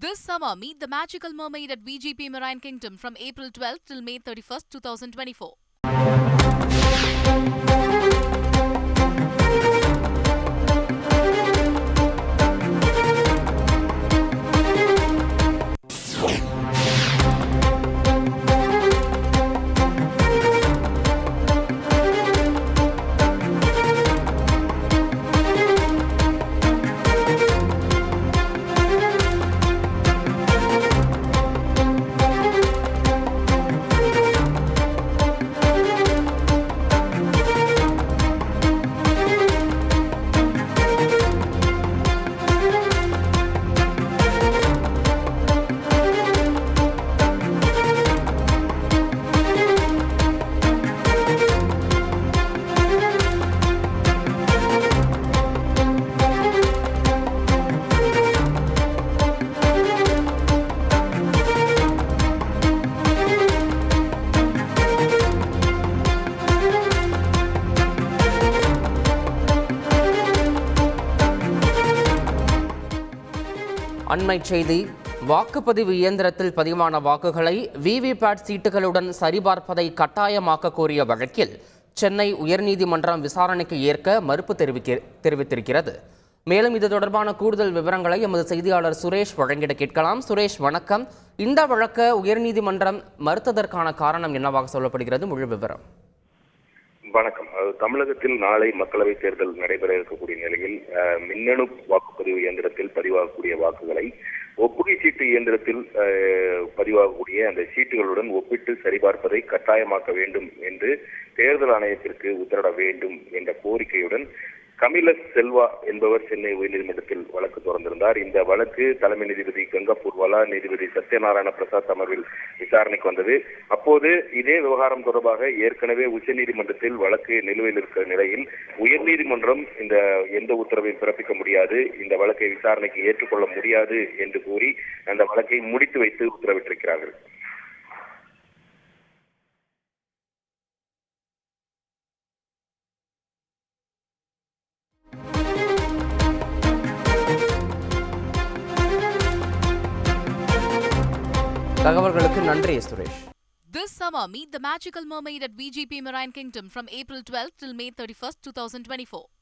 This summer, meet the magical mermaid at VGP Marine Kingdom from April 12th till May 31st, 2024. அண்மை செய்தி. வாக்குப்பதிவு இயந்திரத்தில் பதிவான வாக்குகளை விவிபேட் சீட்டுகளுடன் சரிபார்ப்பதை கட்டாயமாக்க கோரிய வழக்கில் சென்னை உயர்நீதிமன்றம் விசாரணைக்கு ஏற்க மறுப்பு தெரிவித்திருக்கிறது. மேலும் இது தொடர்பான கூடுதல் விவரங்களை எமது செய்தியாளர் சுரேஷ் வழங்கிட கேட்கலாம். சுரேஷ், வணக்கம். இந்த வழக்கை உயர்நீதிமன்றம் மறுத்ததற்கான காரணம் என்னவாக சொல்லப்படுகிறது? முழு விவரம். வணக்கம். தமிழகத்தில் நாளை மக்களவைத் தேர்தல் நடைபெற இருக்கக்கூடிய நிலையில் மின்னணு வாக்குப்பதிவு இயந்திரத்தில் பதிவாகக்கூடிய வாக்குகளை ஒப்புகை சீட்டு இயந்திரத்தில் பதிவாகக்கூடிய அந்த சீட்டுகளுடன் ஒப்பிட்டு சரிபார்ப்பதை கட்டாயமாக்க வேண்டும் என்று தேர்தல் ஆணையத்திற்கு உத்தரவிட வேண்டும் என்ற கோரிக்கையுடன் கமிலஸ் செல்வா என்பவர் சென்னை உயர்நீதிமன்றத்தில் வழக்கு தொடர்ந்திருந்தார். இந்த வழக்கு தலைமை நீதிபதி கங்கப்பூர்வாலா, நீதிபதி சத்யநாராயண பிரசாத் அமர்வில் விசாரணைக்கு வந்தது. அப்போது இதே விவகாரம் தொடர்பாக ஏற்கனவே உச்சநீதிமன்றத்தில் வழக்கு நிலுவையில் இருக்கிற நிலையில் உயர்நீதிமன்றம் இந்த எந்த உத்தரவையும் பிறப்பிக்க முடியாது, இந்த வழக்கை விசாரணைக்கு ஏற்றுக்கொள்ள முடியாது என்று கூறி அந்த வழக்கை முடித்து வைத்து உத்தரவிட்டிருக்கிறார்கள். தகவல்களுக்கு நன்றி Suresh. This summer, meet the magical mermaid at VGP Marine Kingdom from April 12th till May 31st, 2024.